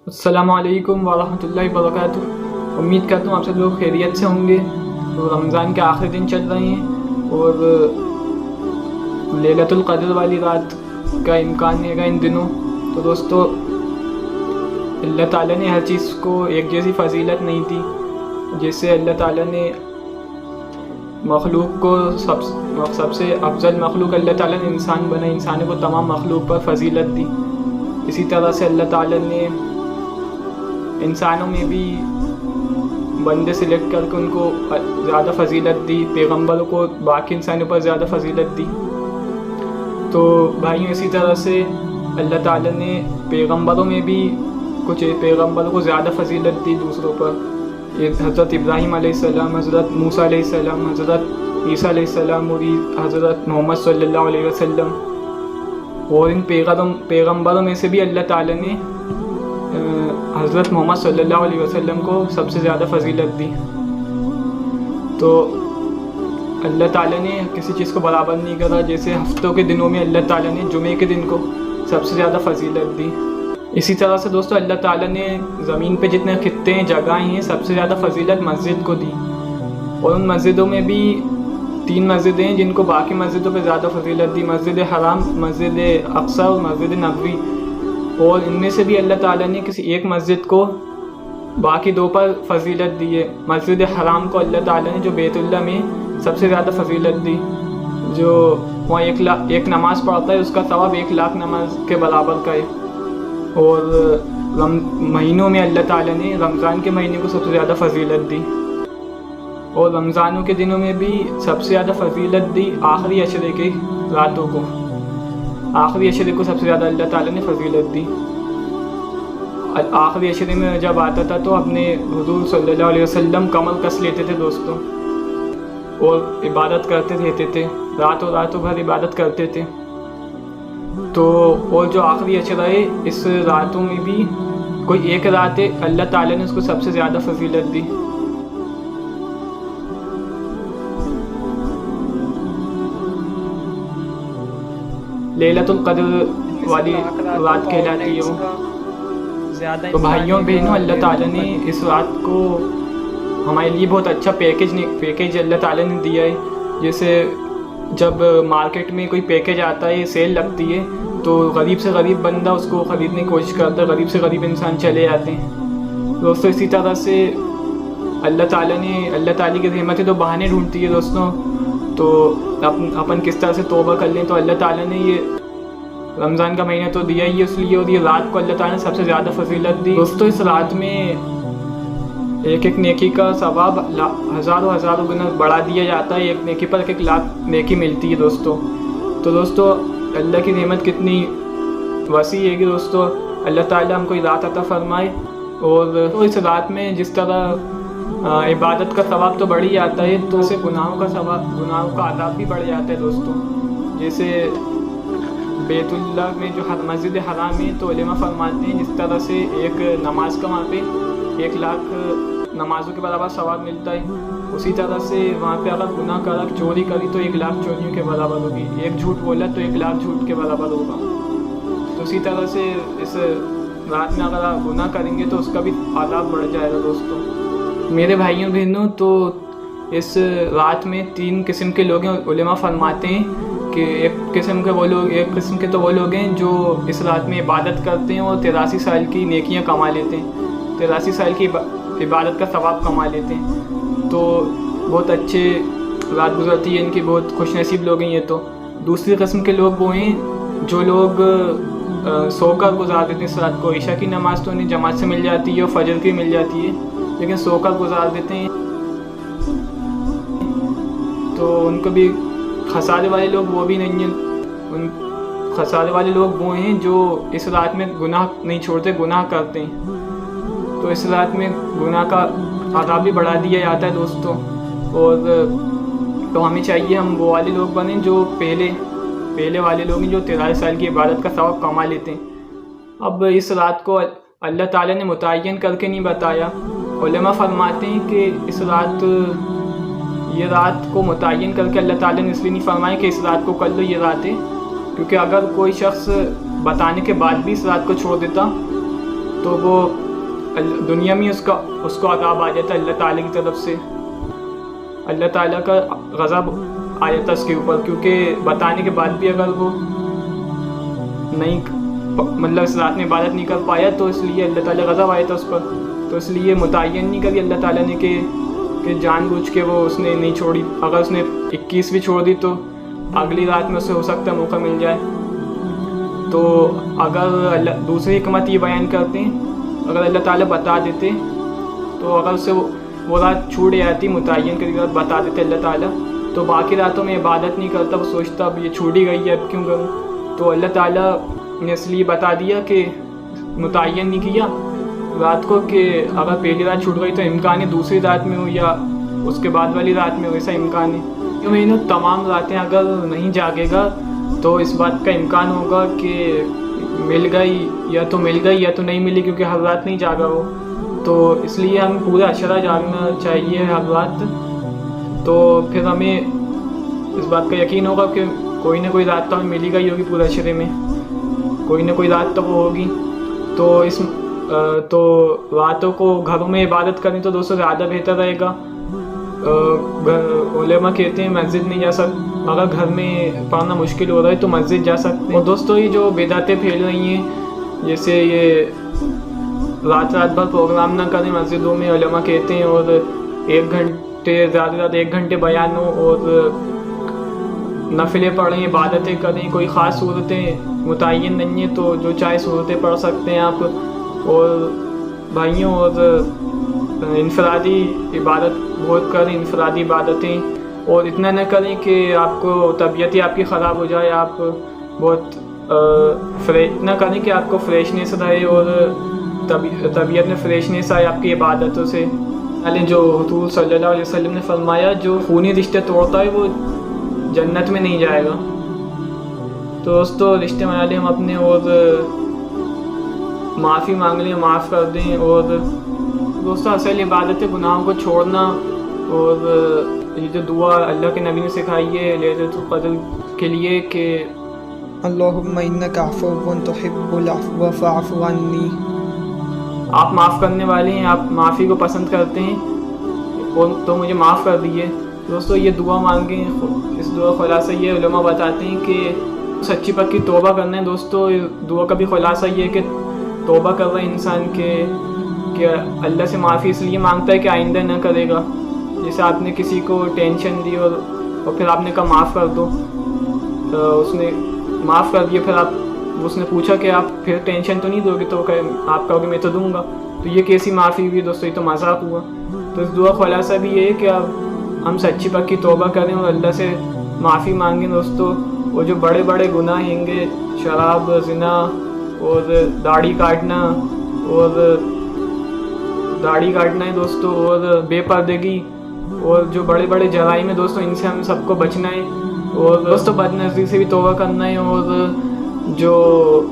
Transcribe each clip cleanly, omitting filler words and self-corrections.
السلام علیکم ورحمۃ اللہ وبرکاتہ۔ امید کرتا ہوں آپ سب لوگ خیریت سے ہوں گے۔ تو رمضان کے آخری دن چل رہے ہیں اور لیلۃ القدر والی رات کا امکان ہے گا ان دنوں۔ تو دوستو، اللہ تعالیٰ نے ہر چیز کو ایک جیسی فضیلت نہیں دی۔ جیسے اللہ تعالیٰ نے مخلوق کو سب سے افضل مخلوق اللہ تعالیٰ نے انسان بنا، انسانوں کو تمام مخلوق پر فضیلت دی۔ اسی طرح سے اللہ تعالیٰ نے انسانوں میں بھی بندے سلیکٹ کر کے ان کو زیادہ فضیلت دی، پیغمبروں کو باقی انسانوں پر زیادہ فضیلت دی۔ تو بھائیوں، اسی طرح سے اللہ تعالیٰ نے پیغمبروں میں بھی کچھ پیغمبروں کو زیادہ فضیلت دی دوسروں پر۔ حضرت ابراہیم علیہ السلام، حضرت موسیٰ علیہ السلام، حضرت عیسیٰ علیہ السلام اور حضرت محمد صلی اللہ علیہ وسلم۔ اور ان پیغمبروں میں سے بھی اللہ تعالیٰ نے حضرت محمد صلی اللہ علیہ وسلم کو سب سے زیادہ فضیلت دی۔ تو اللہ تعالیٰ نے کسی چیز کو برابر نہیں کرا۔ جیسے ہفتوں کے دنوں میں اللہ تعالیٰ نے جمعے کے دن کو سب سے زیادہ فضیلت دی۔ اسی طرح سے دوستو، اللہ تعالیٰ نے زمین پہ جتنے خطے ہیں، جگہیں ہیں، سب سے زیادہ فضیلت مسجد کو دی۔ اور ان مسجدوں میں بھی 3 مسجدیں ہیں جن کو باقی مسجدوں پہ زیادہ فضیلت دی: مسجد حرام، مسجد اقصی اور مسجد نبوی۔ اور ان میں سے بھی اللہ تعالیٰ نے کسی ایک مسجد کو باقی 2 پر فضیلت دی ہے۔ مسجد حرام کو اللہ تعالیٰ نے جو بیت اللہ میں سب سے زیادہ فضیلت دی، جو وہاں ایک نماز پڑھتا ہے اس کا ثواب 1 لاکھ نماز کے برابر کا ہے۔ اور مہینوں میں اللہ تعالیٰ نے رمضان کے مہینے کو سب سے زیادہ فضیلت دی۔ اور رمضانوں کے دنوں میں بھی سب سے زیادہ فضیلت دی آخری عشرے کے راتوں کو۔ آخری عشرے کو سب سے زیادہ اللہ تعالیٰ نے فضیلت دی۔ آخری عشرے میں جب آتا تھا تو اپنے حضور صلی اللہ علیہ وسلم کمر کس لیتے تھے دوستوں، اور عبادت کرتے رہتے تھے، راتوں بھر عبادت کرتے تھے۔ تو اور جو آخری عشرہ ہے، اس راتوں میں بھی کوئی ایک رات ہے، اللہ تعالیٰ نے اس کو سب سے زیادہ فضیلت دی۔ لیلۃ القدر والی رات کہلاتی ہے وہ۔ تو بھائیوں بہنوں، اللہ تعالیٰ نے اس رات کو ہمارے لیے بہت اچھا پیکیج اللہ تعالیٰ نے دیا ہے۔ جیسے جب مارکیٹ میں کوئی پیکیج آتا ہے، سیل لگتی ہے، تو غریب سے غریب بندہ اس کو خریدنے کی کوشش کرتا ہے، غریب سے غریب انسان چلے جاتے ہیں دوستوں۔ اسی طرح سے اللہ تعالیٰ کی رحمت ہے تو بہانے ڈھونڈتی ہے دوستوں۔ تو اپن کس طرح سے توبہ کر لیں، تو اللہ تعالیٰ نے یہ رمضان کا مہینہ تو دیا ہی اس لیے، اور یہ رات کو اللہ تعالیٰ نے سب سے زیادہ فضیلت دی دوستوں۔ اس رات میں ایک نیکی کا ثواب ہزاروں گنا بڑھا دیا جاتا ہے۔ ایک نیکی پر 1 لاکھ نیکی ملتی ہے دوستوں۔ تو دوستوں، اللہ کی نعمت کتنی وسیع ہے کہ دوستوں، اللہ تعالیٰ ہم کو رات عطا فرمائے۔ اور اس رات میں جس طرح عبادت کا ثواب تو بڑھ ہی جاتا ہے، تو اسے گناہوں کا عذاب بھی بڑھ جاتا ہے دوستوں۔ جیسے بیت اللہ میں جو مسجد حرام ہے، تو علماء فرماتے ہیں جس طرح سے ایک نماز کا وہاں پہ 1 لاکھ نمازوں کے برابر ثواب ملتا ہے، اسی طرح سے وہاں پہ اگر گناہ کرا، چوری کری تو 1 لاکھ چوریوں کے برابر ہوگی، 1 جھوٹ بولا تو 1 لاکھ جھوٹ کے برابر ہوگا۔ تو اسی طرح سے اس رات میں اگر آپ گناہ کریں گے تو اس کا بھی عذاب بڑھ جائے گا دوستوں۔ میرے بھائیوں بہنوں، تو اس رات میں 3 قسم کے لوگ ہیں۔ علماء فرماتے ہیں کہ ایک قسم کے تو وہ لوگ ہیں جو اس رات میں عبادت کرتے ہیں اور 83 سال کی نیکیاں کما لیتے ہیں، 83 سال کی عبادت کا ثواب کما لیتے ہیں۔ تو بہت اچھے رات گزرتی ہے ان کی، بہت خوش نصیب لوگ ہیں یہ تو۔ دوسری قسم کے لوگ وہ ہیں جو لوگ سو کر گزار دیتے ہیں اس رات کو۔ عشاء کی نماز تو انہیں جماعت سے مل جاتی ہے اور فجر کی مل جاتی ہے، لیکن سو کر گزار دیتے ہیں، تو ان کو بھی خسارے والے لوگ وہ بھی نہیں ہیں۔ خسارے والے لوگ وہ ہیں جو اس رات میں گناہ نہیں چھوڑتے، گناہ کرتے ہیں۔ تو اس رات میں گناہ کا عذاب بھی بڑھا دیا جاتا ہے دوستوں۔ اور تو ہمیں چاہیے ہم وہ والے لوگ بنیں جو پہلے والے لوگ ہیں، جو 83 سال کی عبادت کا ثواب کما لیتے ہیں۔ اب اس رات کو اللہ تعالیٰ نے متعین کر کے نہیں بتایا۔ علماء فرماتے ہیں کہ یہ رات کو متعین کر کے اللہ تعالیٰ نے اس لیے نہیں فرمایا کہ اس رات کو کر لو، یہ رات ہے، کیونکہ اگر کوئی شخص بتانے کے بعد بھی اس رات کو چھوڑ دیتا تو وہ دنیا میں اس کو عذاب آ جاتا ہے اللہ تعالیٰ کی طرف سے، اللہ تعالیٰ کا غضب آ جاتا ہے اس کے اوپر، کیونکہ بتانے کے بعد بھی اگر وہ نہیں مطلب اس رات میں عبادت نہیں کر پایا تو اس لیے اللہ تعالیٰ غضب آیا تھا اس پر. تو اس لیے متعین نہیں کری اللہ تعالیٰ نے کہ جان بوجھ کے وہ اس نے نہیں چھوڑی. اگر اس نے 21 بھی چھوڑ دی تو اگلی رات میں اسے ہو سکتا ہے موقع مل جائے. تو اگر دوسری حکمت یہ بیان کرتے ہیں، اگر اللہ تعالیٰ بتا دیتے تو اگر اسے وہ رات چھوٹ جاتی متعین کری رات بتا دیتے اللہ تعالیٰ، تو باقی راتوں میں عبادت نہیں کرتا، وہ سوچتا اب یہ چھوٹ ہی گئی ہے اب کیوں کروں. تو اللہ تعالیٰ نے اس لیے بتا دیا کہ متعین نہیں کیا رات کو کہ اگر پہلی رات چھوٹ گئی تو امکان ہے دوسری رات میں ہو یا اس کے بعد والی رات میں ہو، ایسا امکان ہے. کیوں تمام راتیں اگر نہیں جاگے گا تو اس بات کا امکان ہوگا کہ مل گئی یا تو نہیں ملی، کیونکہ ہر رات نہیں جاگا وہ. تو اس لیے ہم پورا عشرہ جاگنا چاہیے ہر رات. تو پھر ہمیں اس بات کا یقین ہوگا کہ کوئی نہ کوئی رات تو ہمیں ملی گئی ہوگی، پورے عشرے میں کوئی نہ کوئی رات تو وہ ہوگی. تو راتوں کو گھروں میں عبادت کریں تو دوستوں زیادہ بہتر رہے گا. علماء کہتے ہیں مسجد نہیں جا سکتے، اگر گھر میں پڑھنا مشکل ہو رہا ہے تو مسجد جا سکتے ہیں. اور دوستوں یہ جو بدعتیں پھیل رہی ہیں، جیسے یہ رات بھر پروگرام نہ کریں مسجدوں میں، علماء کہتے ہیں، اور 1 گھنٹے زیادہ سے زیادہ 1 گھنٹے بیان ہو اور نفلیں پڑھیں، عبادتیں کریں. کوئی خاص صورتیں متعین نہیں ہیں تو جو چاہے صورتیں پڑھ سکتے ہیں آپ. اور بھائیوں اور انفرادی عبادت بہت کریں، انفرادی عبادتیں، اور اتنا نہ کریں کہ آپ کو طبیعت ہی آپ کی خراب ہو جائے. آپ بہت نہ کریں کہ آپ کو فریشنیس رہے اور طبیعت میں فریشنیس آئے آپ کی عبادتوں سے. جو حضور صلی اللہ علیہ وسلم نے فرمایا جو خونی رشتے توڑتا ہے وہ جنت میں نہیں جائے گا. تو دوستو رشتے بنا لیں ہم اپنے، اور معافی مانگ لیں، معاف کر دیں. اور دوستو اصل عبادت ہے گناہوں کو چھوڑنا. اور یہ جو دعا اللہ کے نبی نے سکھائی ہے لیلۃ القدر کے لیے کہ اللہم انک عفو تحب العفو فاعف عنی، آپ معاف کرنے والے ہیں، آپ معافی کو پسند کرتے ہیں اور تو مجھے معاف کر دیجیے. دوستو یہ دعا مانگیں. اس دعا خلاصہ یہ علماء بتاتے ہیں کہ سچی پکی توبہ کرنا ہے. دوستو دعا کا بھی خلاصہ یہ ہے کہ توبہ کر رہا ہے انسان کہ اللہ سے معافی اس لیے مانگتا ہے کہ آئندہ نہ کرے گا. جیسے آپ نے کسی کو ٹینشن دی اور پھر آپ نے کہا معاف کر دو، اس نے معاف کر دیا، پھر اس نے پوچھا کہ آپ پھر ٹینشن تو نہیں دو گے، تو آپ کہو گے میں تو دوں گا. تو یہ کیسی معافی ہوئی دوستو؟ یہ تو مذاق ہوا. تو اس دعا خلاصہ بھی یہ ہے کہ ہم سچی پکی توبہ کریں اور اللہ سے معافی مانگیں دوستو. اور جو بڑے بڑے گناہ ہیں گے، شراب، زنا، اور داڑھی کاٹنا ہے دوستو، اور بے پردگی، اور جو بڑے بڑے جرائم ہیں دوستو، ان سے ہم سب کو بچنا ہے. اور دوستو بد نظری سے بھی توبہ کرنا ہے. اور جو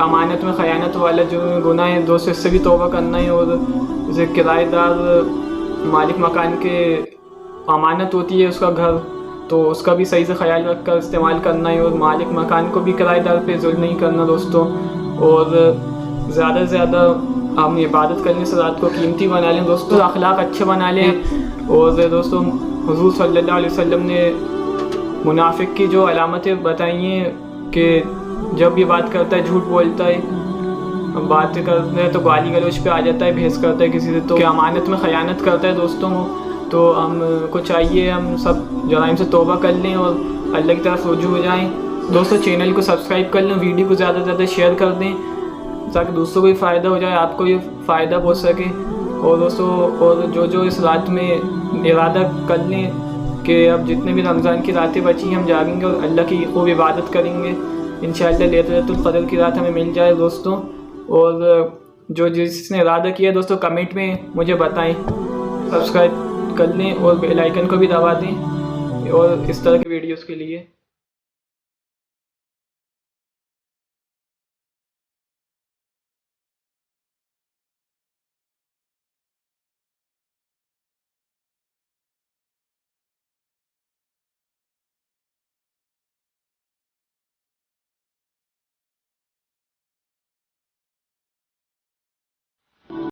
امانت میں خیانت والا جو گناہ ہے دوستو، اس سے بھی توبہ کرنا ہے. اور جیسے کرایہ دار مالک مکان کے امانت ہوتی ہے اس کا گھر، تو اس کا بھی صحیح سے خیال رکھ کر استعمال کرنا ہے. اور مالک مکان کو بھی کرایہ دار پہ ظلم نہیں کرنا دوستو. اور زیادہ سے زیادہ ہم عبادت کرنے سے رات کو قیمتی بنا لیں دوستو، اخلاق اچھے بنا لیں. اور دوستو حضور صلی اللہ علیہ وسلم نے منافق کی جو علامتیں بتائی ہیں کہ جب بھی بات کرتا ہے جھوٹ بولتا ہے، بات کرتا ہے تو گالی گلوچ پہ آ جاتا ہے، بحث کرتا ہے کسی سے، تو کہ امانت میں خیانت کرتا ہے دوستوں. تو ہم کو چاہیے ہم سب جرائم سے توبہ کر لیں اور اللہ کی طرف رجوع ہو جائیں. دوستو چینل کو سبسکرائب کر لیں، ویڈیو کو زیادہ سے زیادہ شیئر کر دیں تاکہ دوستوں کو بھی فائدہ ہو جائے، آپ کو بھی فائدہ پہنچ سکے. اور دوستو اور جو اس رات میں ارادہ کر لیں کہ اب جتنے بھی رمضان کی راتیں بچی ہم جاگیں گے اور اللہ کی خوب عبادت کریں گے. انشاءاللہ لیلۃ القدر کی رات ہمیں مل جائے دوستوں. اور جس نے ارادہ کیا دوستوں کمنٹ میں مجھے بتائیں. سبسکرائب کر لیں اور بیل آئیکن کو بھی دبا دیں اور اس طرح کی ویڈیوز کے لیے.